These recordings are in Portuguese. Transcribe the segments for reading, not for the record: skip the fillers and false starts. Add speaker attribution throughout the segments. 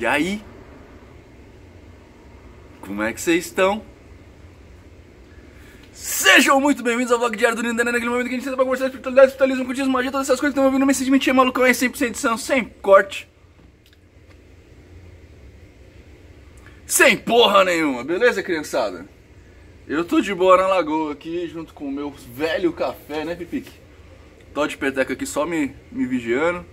Speaker 1: E aí? Como é que vocês estão? Sejam muito bem-vindos ao vlog diário do Nintendo, naquele momento que a gente senta pra conversar espiritualidade, espiritualismo, cultismo, magia, todas essas coisas que estão ouvindo. Esse mentir malucão é 100% edição, sem corte, sem porra nenhuma, beleza, criançada? Eu tô de boa na lagoa aqui, junto com o meu velho café, né, Pipique? Tô de peteca aqui só me vigiando.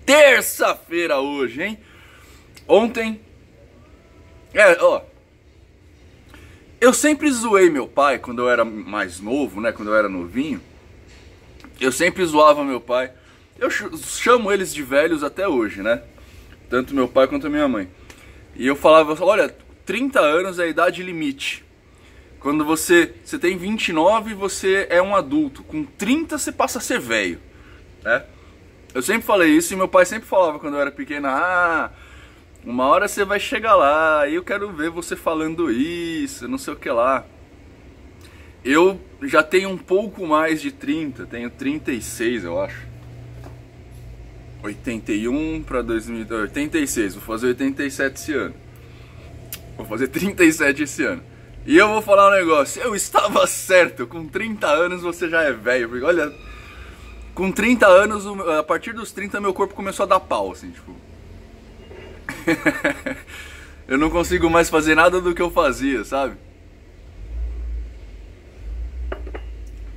Speaker 1: Terça-feira hoje, hein? Ontem... eu sempre zoei meu pai quando eu era mais novo, né? Quando eu era novinho. Eu sempre zoava meu pai. Eu chamo eles de velhos até hoje, né? Tanto meu pai quanto a minha mãe. E eu falava, olha, 30 anos é a idade limite. Quando você tem 29, você é um adulto. Com 30 você passa a ser velho, né? Eu sempre falei isso e meu pai sempre falava quando eu era pequeno, uma hora você vai chegar lá, e eu quero ver você falando isso, não sei o que lá. Eu já tenho um pouco mais de 30, tenho 36, eu acho. 81 para 86, vou fazer 87 esse ano. Vou fazer 37 esse ano. E eu vou falar um negócio, eu estava certo, com 30 anos você já é velho, porque olha, com 30 anos, a partir dos 30 meu corpo começou a dar pau, assim, tipo... eu não consigo mais fazer nada do que eu fazia, sabe?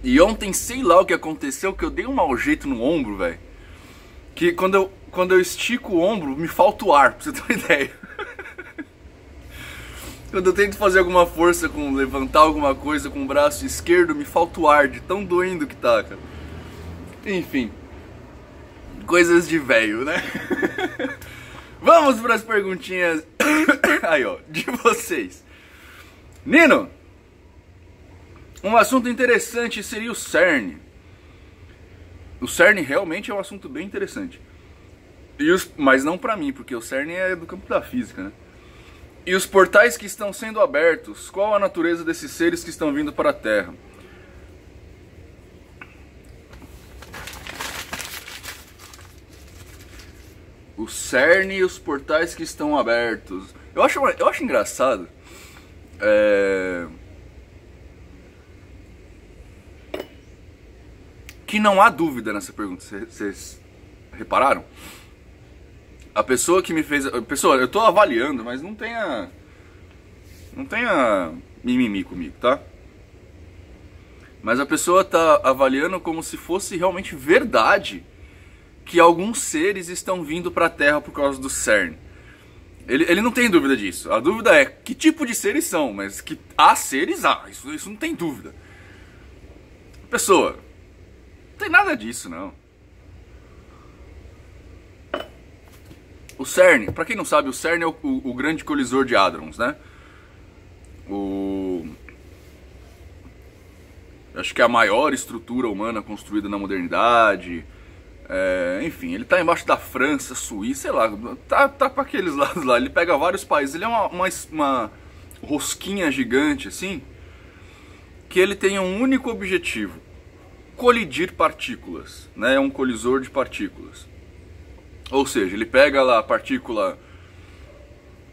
Speaker 1: E ontem, sei lá o que aconteceu, que eu dei um mau jeito no ombro, velho. Que quando eu estico o ombro, me falta o ar, pra você ter uma ideia. Quando eu tento fazer alguma força, com levantar alguma coisa com o braço esquerdo, me falta o ar, de tão doendo que tá, cara. Enfim. Coisas de velho, né? Vamos para as perguntinhas aí, ó, de vocês. Nino, um assunto interessante seria o CERN. O CERN realmente é um assunto bem interessante. Mas não pra mim, porque o CERN é do campo da física, né? E os portais que estão sendo abertos, qual a natureza desses seres que estão vindo para a Terra? O CERN e os portais que estão abertos. Eu acho engraçado. Que não há dúvida nessa pergunta. Vocês repararam? A pessoa que me fez... Pessoal, eu tô avaliando, mas não tenha mimimi comigo, tá? Mas a pessoa tá avaliando como se fosse realmente verdade que alguns seres estão vindo para a Terra por causa do CERN. Ele não tem dúvida disso. A dúvida é que tipo de seres são, mas que há seres, isso não tem dúvida. Pessoa, não tem nada disso, não. O CERN, para quem não sabe, o CERN é o grande colisor de hadrons, né? Acho que é a maior estrutura humana construída na modernidade. Enfim, ele tá embaixo da França, Suíça, sei lá, tá pra aqueles lados lá, ele pega vários países, ele é uma rosquinha gigante, assim, que ele tem um único objetivo, colidir partículas, né, é um colisor de partículas. Ou seja, ele pega lá a partícula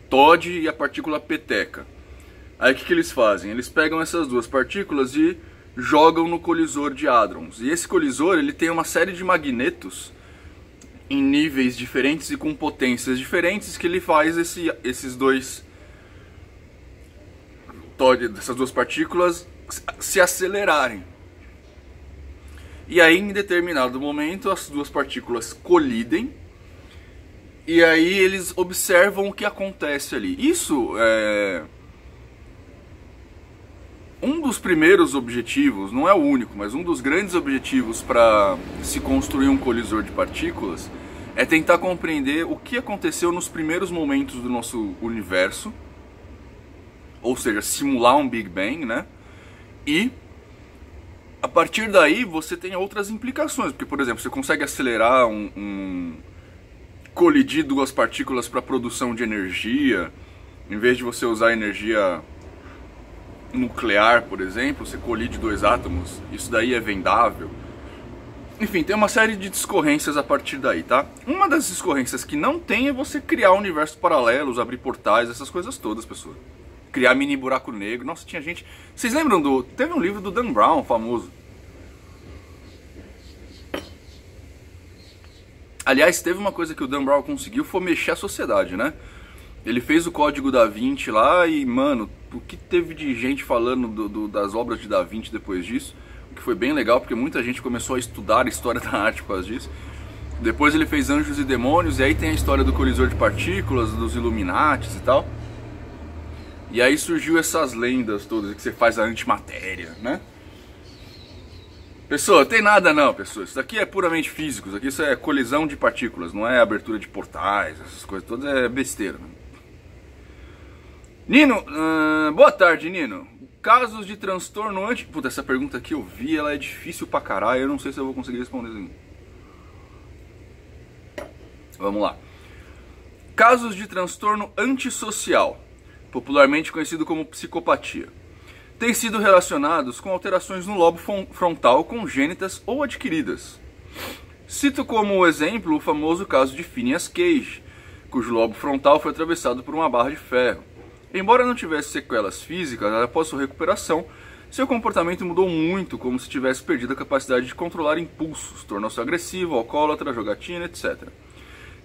Speaker 1: Todd e a partícula peteca. Aí o que eles fazem? Eles pegam essas duas partículas e jogam no colisor de hadrons. E esse colisor, ele tem uma série de magnetos em níveis diferentes e com potências diferentes que ele faz esses dois essas duas partículas se acelerarem. E aí, em determinado momento, as duas partículas colidem e aí eles observam o que acontece ali. Isso é... Um dos primeiros objetivos, não é o único, mas um dos grandes objetivos para se construir um colisor de partículas é tentar compreender o que aconteceu nos primeiros momentos do nosso universo, ou seja, simular um Big Bang, né? E a partir daí você tem outras implicações, porque, por exemplo, você consegue acelerar colidir duas partículas para produção de energia, em vez de você usar energia nuclear, por exemplo, você colide dois átomos, isso daí é vendável. Enfim, tem uma série de discorrências a partir daí, tá? Uma das discorrências que não tem é você criar universos paralelos, abrir portais, essas coisas todas, pessoal. Criar mini buraco negro. Nossa, tinha gente... Vocês lembram do... Teve um livro do Dan Brown, famoso. Aliás, teve uma coisa que o Dan Brown conseguiu, foi mexer a sociedade, né? Ele fez o Código da Vinci lá e, mano, o que teve de gente falando das obras de Da Vinci depois disso, que foi bem legal, porque muita gente começou a estudar a história da arte por causa disso. Depois ele fez Anjos e Demônios, e aí tem a história do colisor de partículas, dos Illuminatis e tal. E aí surgiu essas lendas todas, que você faz a antimatéria, né? Pessoa, tem nada não, pessoa. Isso daqui é puramente físico, isso aqui é colisão de partículas, não é abertura de portais, essas coisas todas é besteira. Né? Nino, boa tarde, Nino. Casos de transtorno anti... Puta, essa pergunta aqui eu vi, ela é difícil pra caralho, eu não sei se eu vou conseguir responder isso aqui. Vamos lá. Casos de transtorno antissocial, popularmente conhecido como psicopatia, têm sido relacionados com alterações no lobo frontal congênitas ou adquiridas. Cito como exemplo o famoso caso de Phineas Cage, cujo lobo frontal foi atravessado por uma barra de ferro. Embora não tivesse sequelas físicas, após sua recuperação, seu comportamento mudou muito, como se tivesse perdido a capacidade de controlar impulsos, tornou-se agressivo, alcoólatra, jogatina, etc.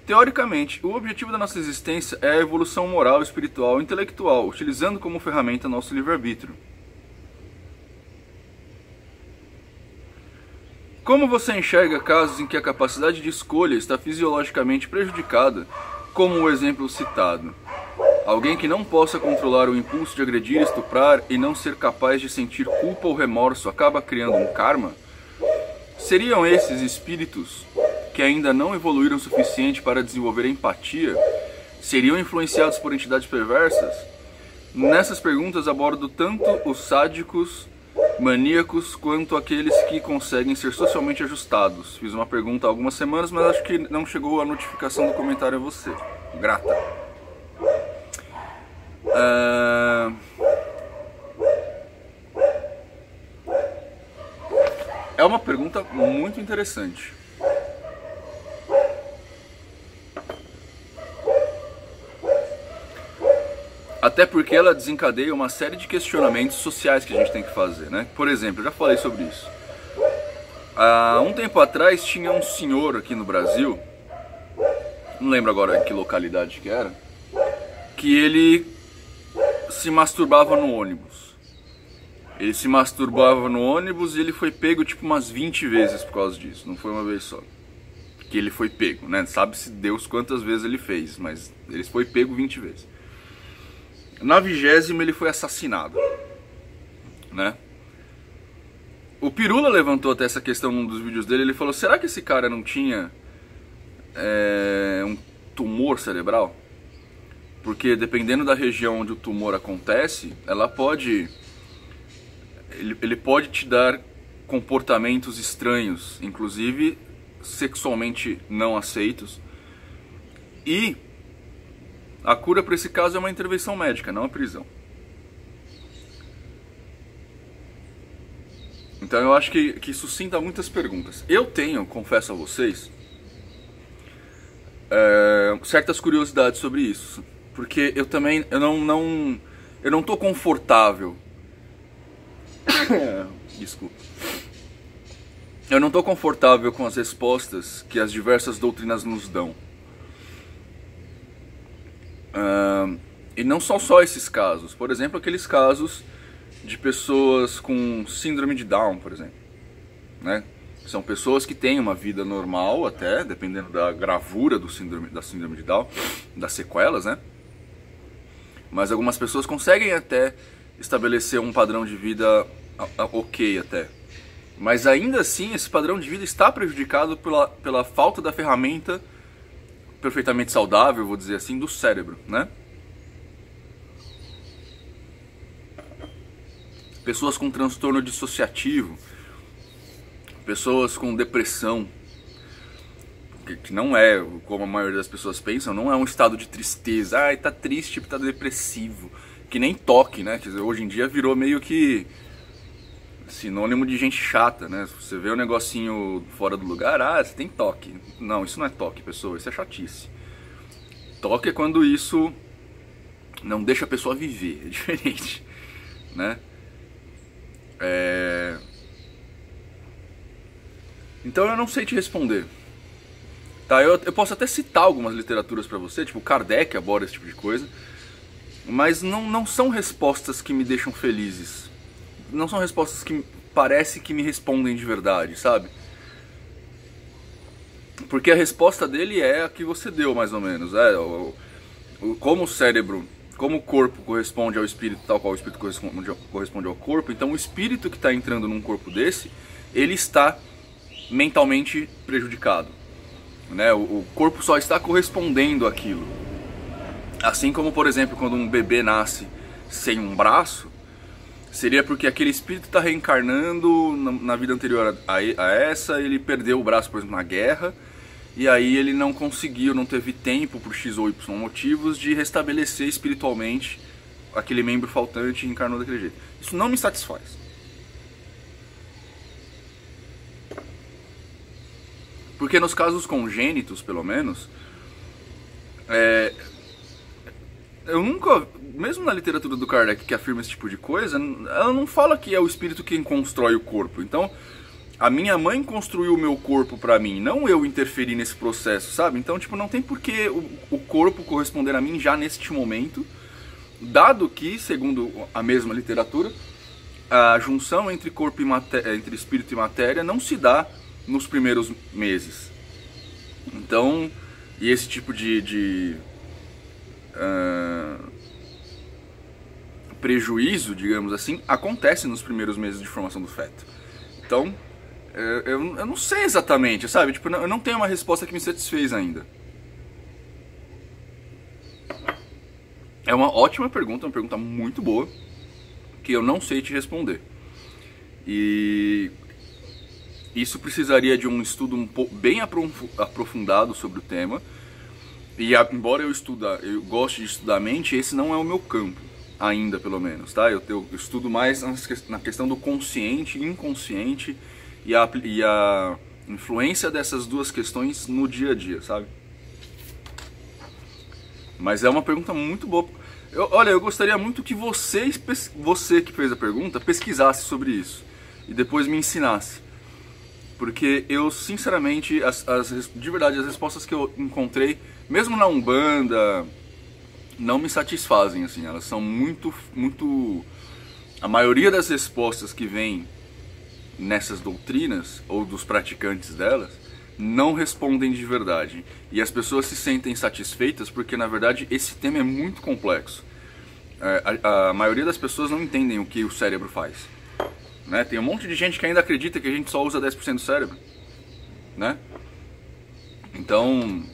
Speaker 1: Teoricamente, o objetivo da nossa existência é a evolução moral, espiritual e intelectual, utilizando como ferramenta nosso livre-arbítrio. Como você enxerga casos em que a capacidade de escolha está fisiologicamente prejudicada, como o exemplo citado? Alguém que não possa controlar o impulso de agredir, estuprar e não ser capaz de sentir culpa ou remorso acaba criando um karma? Seriam esses espíritos que ainda não evoluíram o suficiente para desenvolver empatia? Seriam influenciados por entidades perversas? Nessas perguntas abordo tanto os sádicos, maníacos, quanto aqueles que conseguem ser socialmente ajustados. Fiz uma pergunta há algumas semanas, mas acho que não chegou a notificação do comentário a você. Grata. É uma pergunta muito interessante. Até porque ela desencadeia uma série de questionamentos sociais que a gente tem que fazer, né? Por exemplo, eu já falei sobre isso. Há um tempo atrás tinha um senhor aqui no Brasil, não lembro agora em que localidade que era, que ele se masturbava no ônibus. Ele se masturbava no ônibus e ele foi pego tipo umas 20 vezes por causa disso, não foi uma vez só. Que ele foi pego, né? Sabe-se Deus quantas vezes ele fez, mas ele foi pego 20 vezes. Na 20ª ele foi assassinado, né? O Pirula levantou até essa questão num dos vídeos dele, ele falou, será que esse cara não tinha um tumor cerebral? Porque dependendo da região onde o tumor acontece, ela pode... Ele pode te dar comportamentos estranhos, inclusive sexualmente não aceitos. E a cura para esse caso é uma intervenção médica, não a prisão. Então eu acho que suscita muitas perguntas. Eu tenho, confesso a vocês, certas curiosidades sobre isso. Porque eu também, eu não tô confortável. Desculpa. Eu não tô confortável com as respostas que as diversas doutrinas nos dão. E não só esses casos. Por exemplo, aqueles casos de pessoas com síndrome de Down, por exemplo, né? São pessoas que têm uma vida normal até, dependendo da gravura da síndrome de Down, das sequelas, né? Mas algumas pessoas conseguem até estabelecer um padrão de vida ok até. Mas ainda assim, esse padrão de vida está prejudicado pela falta da ferramenta perfeitamente saudável, vou dizer assim, do cérebro, né? Pessoas com transtorno dissociativo, pessoas com depressão, que não é, como a maioria das pessoas pensam, não é um estado de tristeza, ai, tá triste, tá depressivo, que nem toque, né? Quer dizer, hoje em dia virou meio que, sinônimo de gente chata, né? Se você vê um negocinho fora do lugar, você tem toque. Não, isso não é toque, pessoa, isso é chatice. Toque é quando isso não deixa a pessoa viver, é diferente, né? Então eu não sei te responder. Tá, eu posso até citar algumas literaturas pra você, tipo Kardec aborda esse tipo de coisa, mas não são respostas que me deixam felizes. Não são respostas que parece que me respondem de verdade, sabe? Porque a resposta dele é a que você deu, mais ou menos. Como o cérebro, como o corpo corresponde ao espírito, tal qual o espírito corresponde ao corpo, então o espírito que está entrando num corpo desse, ele está mentalmente prejudicado, né? O corpo só está correspondendo àquilo. Assim como, por exemplo, quando um bebê nasce sem um braço, seria porque aquele espírito está reencarnando na vida anterior a essa, ele perdeu o braço, por exemplo, na guerra, e aí ele não conseguiu, não teve tempo por X ou Y motivos de restabelecer espiritualmente aquele membro faltante e reencarnou daquele jeito. Isso não me satisfaz. Porque nos casos congênitos, pelo menos, eu nunca, mesmo na literatura do Kardec que afirma esse tipo de coisa, ela não fala que é o espírito quem constrói o corpo. Então, a minha mãe construiu o meu corpo pra mim, não eu interferir nesse processo, sabe? Então, tipo, não tem por que o corpo corresponder a mim já neste momento, dado que, segundo a mesma literatura, a junção entre corpo e matéria, entre espírito e matéria não se dá nos primeiros meses. Então, e esse tipo de prejuízo, digamos assim, acontece nos primeiros meses de formação do feto. Então, eu não sei exatamente, sabe? Tipo, eu não tenho uma resposta que me satisfez ainda. É uma ótima pergunta, uma pergunta muito boa, que eu não sei te responder. E isso precisaria de um estudo bem aprofundado sobre o tema. E embora eu goste de estudar a mente, esse não é o meu campo, ainda pelo menos, tá? Eu estudo mais na questão do consciente e inconsciente e a influência dessas duas questões no dia a dia, sabe? Mas é uma pergunta muito boa. Olha, eu gostaria muito que você que fez a pergunta pesquisasse sobre isso e depois me ensinasse. Porque eu, sinceramente, de verdade, as respostas que eu encontrei, mesmo na Umbanda, não me satisfazem, assim. Elas são muito... A maioria das respostas que vem nessas doutrinas, ou dos praticantes delas, não respondem de verdade. E as pessoas se sentem satisfeitas porque, na verdade, esse tema é muito complexo. A maioria das pessoas não entendem o que o cérebro faz. Né? Tem um monte de gente que ainda acredita que a gente só usa 10% do cérebro, né? Então,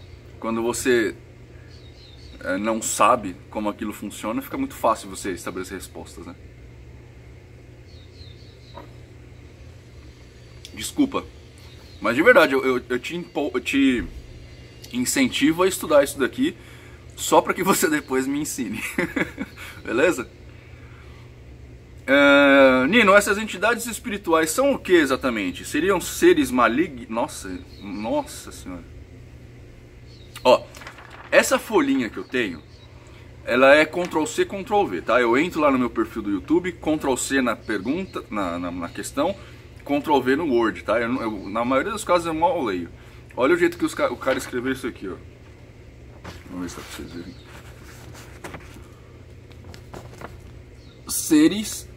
Speaker 1: quando você não sabe como aquilo funciona, fica muito fácil você estabelecer respostas, né? Desculpa, mas de verdade, eu te incentivo a estudar isso daqui só para que você depois me ensine, beleza? Nino, essas entidades espirituais são o que exatamente? Seriam seres malignos? Nossa senhora. Ó, essa folhinha que eu tenho, ela é Ctrl+C, Ctrl+V, tá? Eu entro lá no meu perfil do YouTube, Ctrl+C na pergunta, na questão, Ctrl+V no Word, tá? Na maioria dos casos eu mal leio. Olha o jeito que o cara escreveu isso aqui, ó. Vamos ver se dá pra vocês verem. Seres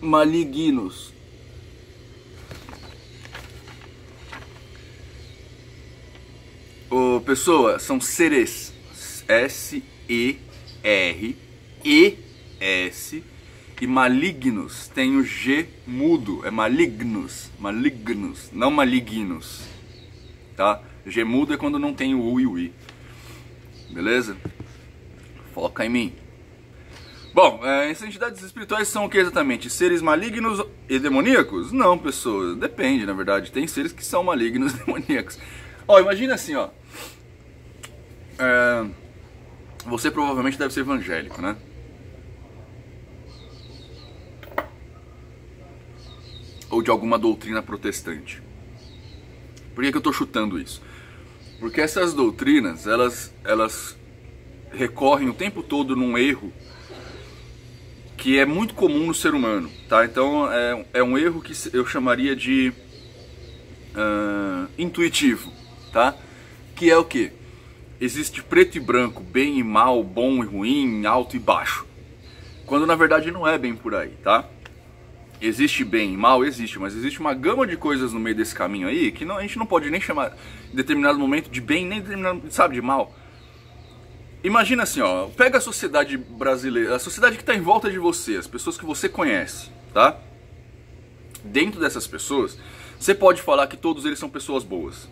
Speaker 1: malignos. Pessoa, são seres. S-E-R-E-S. E malignos. Tem o G mudo. É malignos. Malignos. Não malignos. Tá? G mudo é quando não tem o U e o I. Beleza? Foca em mim. Bom, essas entidades espirituais são o que exatamente? Seres malignos e demoníacos? Não, pessoas. Depende, na verdade. Tem seres que são malignos e demoníacos. Ó, imagina assim, ó. Você provavelmente deve ser evangélico, né? ou de alguma doutrina protestante. Por que eu estou chutando isso? Porque essas doutrinas, elas recorrem o tempo todo num erro que é muito comum no ser humano, tá? Então é um erro que eu chamaria de intuitivo, tá? Que é o quê? Existe preto e branco, bem e mal, bom e ruim, alto e baixo. Quando na verdade não é bem por aí, tá? Existe bem e mal? Existe, mas existe uma gama de coisas no meio desse caminho aí que a gente não pode nem chamar em determinado momento de bem, nem determinado, sabe, de mal. Imagina assim, ó, pega a sociedade brasileira, a sociedade que está em volta de você, as pessoas que você conhece, tá? Dentro dessas pessoas, você pode falar que todos eles são pessoas boas.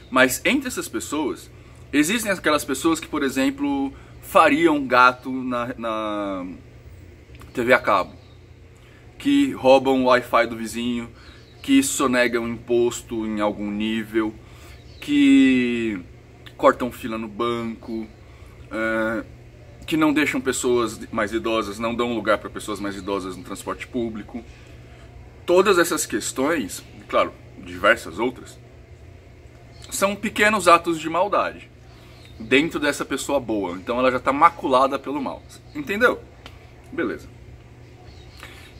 Speaker 1: Mas entre essas pessoas, existem aquelas pessoas que, por exemplo, fariam gato na TV a cabo, que roubam o Wi-Fi do vizinho, que sonegam imposto em algum nível, que cortam fila no banco, que não deixam pessoas mais idosas, não dão lugar para pessoas mais idosas no transporte público. Todas essas questões, claro, diversas outras, são pequenos atos de maldade dentro dessa pessoa boa. Então ela já está maculada pelo mal. Entendeu? Beleza.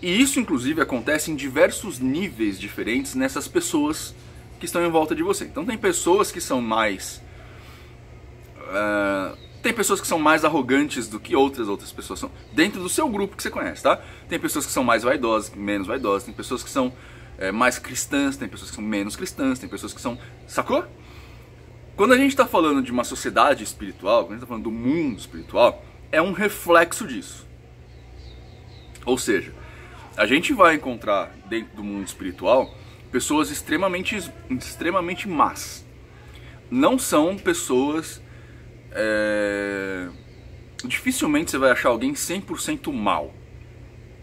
Speaker 1: E isso, inclusive, acontece em diversos níveis diferentes nessas pessoas que estão em volta de você. Então tem pessoas que são mais... tem pessoas que são mais arrogantes do que outras pessoas são. Dentro do seu grupo que você conhece, tá? Tem pessoas que são mais vaidosas, menos vaidosas. Tem pessoas que são mais cristãs, tem pessoas que são menos cristãs. Tem pessoas que são... Sacou? Quando a gente está falando de uma sociedade espiritual, quando a gente está falando do mundo espiritual, é um reflexo disso. Ou seja, a gente vai encontrar dentro do mundo espiritual pessoas extremamente más. Não são pessoas... dificilmente você vai achar alguém 100% mal,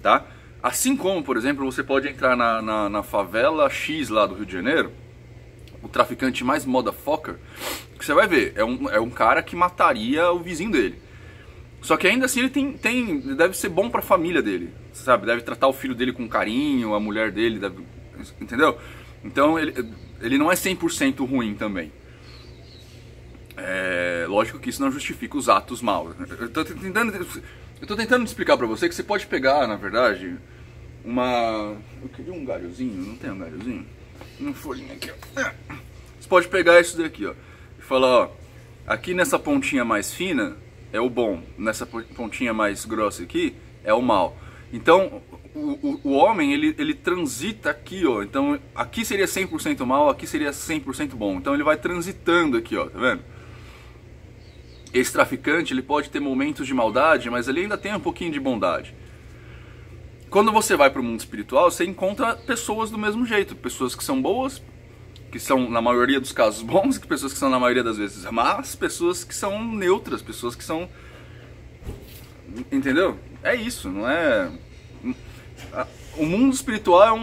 Speaker 1: tá? Assim como, por exemplo, você pode entrar na favela X lá do Rio de Janeiro, o traficante mais motherfucker, que você vai ver, é um cara que mataria o vizinho dele. Só que ainda assim ele deve ser bom pra família dele, sabe? Deve tratar o filho dele com carinho, a mulher dele, entendeu? Então ele não é 100% ruim também. Lógico que isso não justifica os atos maus. Eu tô tentando explicar pra você que você pode pegar, na verdade, eu queria um galhozinho, não tem um galhozinho? Uma folhinha aqui, ó. Você pode pegar isso daqui, ó, e falar, ó, aqui nessa pontinha mais fina é o bom, nessa pontinha mais grossa aqui é o mal. Então, o homem, ele transita aqui, ó. Então, aqui seria 100% mal, aqui seria 100% bom. Então, ele vai transitando aqui, ó, tá vendo? Esse traficante, ele pode ter momentos de maldade, mas ele ainda tem um pouquinho de bondade. Quando você vai para o mundo espiritual, você encontra pessoas do mesmo jeito. Pessoas que são boas, que são, na maioria dos casos, bons, pessoas que são, na maioria das vezes, más, pessoas que são neutras, pessoas que são... Entendeu? É isso, não é... O mundo espiritual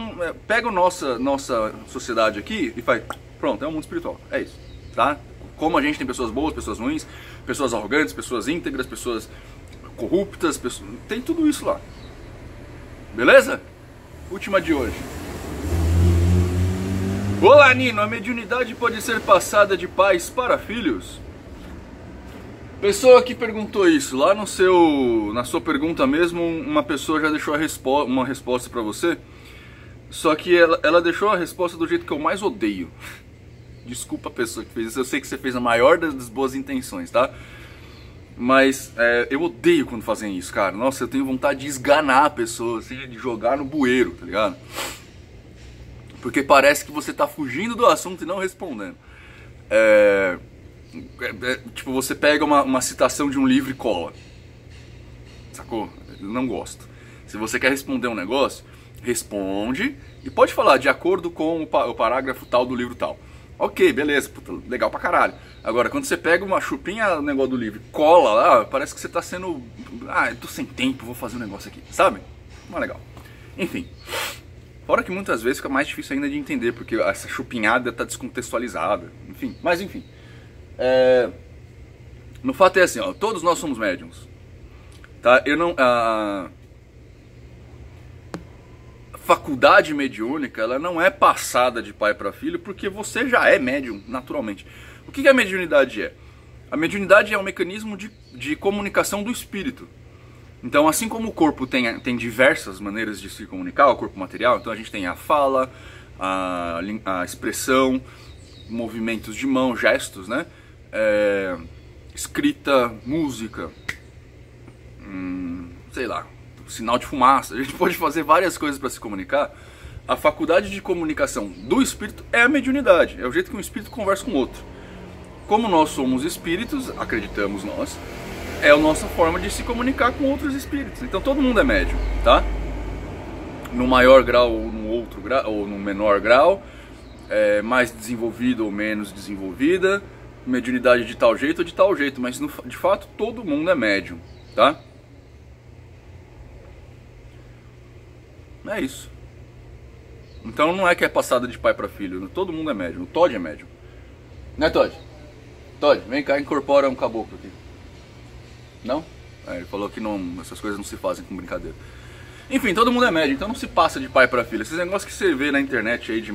Speaker 1: pega a nossa sociedade aqui e faz... Pronto, é um mundo espiritual. É isso, tá? Como a gente tem pessoas boas, pessoas ruins, pessoas arrogantes, pessoas íntegras, pessoas corruptas, tem tudo isso lá. Beleza? Última de hoje. Olá, Nino. A mediunidade pode ser passada de pais para filhos? Pessoa que perguntou isso, lá na sua pergunta mesmo, uma pessoa já deixou uma resposta para você. Só que ela deixou a resposta do jeito que eu mais odeio. Desculpa a pessoa que fez isso, eu sei que você fez a maior das boas intenções, tá? Mas eu odeio quando fazem isso, cara. Nossa, eu tenho vontade de esganar a pessoa, assim, de jogar no bueiro, tá ligado? Porque parece que você tá fugindo do assunto e não respondendo. Tipo, você pega uma citação de um livro e cola. Sacou? Eu não gosto. Se você quer responder um negócio, responde e pode falar de acordo com o parágrafo tal do livro tal. Ok, beleza, puta, legal pra caralho. Agora, quando você pega uma chupinha, o negócio do livro, cola lá, parece que você tá sendo... eu tô sem tempo, vou fazer um negócio aqui, sabe? Não é legal. Enfim. Fora que muitas vezes fica mais difícil ainda de entender, porque essa chupinhada tá descontextualizada. Enfim, mas enfim. No fato é assim, ó, todos nós somos médiums. Tá? Eu não... faculdade mediúnica, ela não é passada de pai para filho, porque você já é médium, naturalmente. O que a mediunidade é? A mediunidade é um mecanismo de comunicação do espírito. Então, assim como o corpo tem diversas maneiras de se comunicar, o corpo material, então a gente tem a fala, a expressão, movimentos de mão, gestos, né? Escrita, música, sei lá, sinal de fumaça. A gente pode fazer várias coisas para se comunicar. A faculdade de comunicação do espírito é a mediunidade, é o jeito que um espírito conversa com o outro. Como nós somos espíritos, acreditamos nós, é a nossa forma de se comunicar com outros espíritos. Então todo mundo é médium, tá? No maior grau ou no outro grau, ou no menor grau, mais desenvolvida ou menos desenvolvida, mediunidade de tal jeito ou de tal jeito, mas de fato todo mundo é médium, tá? É isso. Então não é que é passada de pai para filho, todo mundo é médium. O Todd é médium. Né, Todd? Todd, vem cá, incorpora um caboclo aqui. Não? Ele falou que não, essas coisas não se fazem com brincadeira. Enfim, todo mundo é médium, então não se passa de pai para filho. Esses negócios que você vê na internet aí de...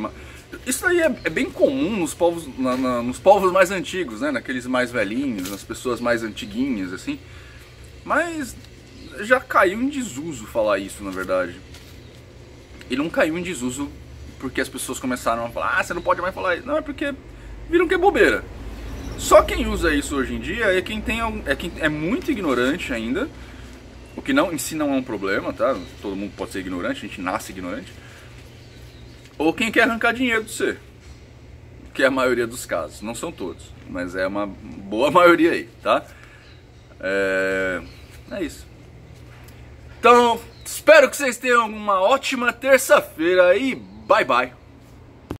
Speaker 1: Isso aí é bem comum nos povos, nos povos mais antigos, né? Naqueles mais velhinhos, nas pessoas mais antiguinhas, assim. Mas já caiu em desuso falar isso, na verdade. E não caiu em desuso porque as pessoas começaram a falar: ah, você não pode mais falar isso. Não, é porque viram que é bobeira. Só quem usa isso hoje em dia é quem é muito ignorante ainda, o que em si não é um problema, tá? Todo mundo pode ser ignorante, a gente nasce ignorante. Ou quem quer arrancar dinheiro de você, que é a maioria dos casos, não são todos, mas é uma boa maioria aí, tá? É isso. Então, espero que vocês tenham uma ótima terça-feira e bye bye.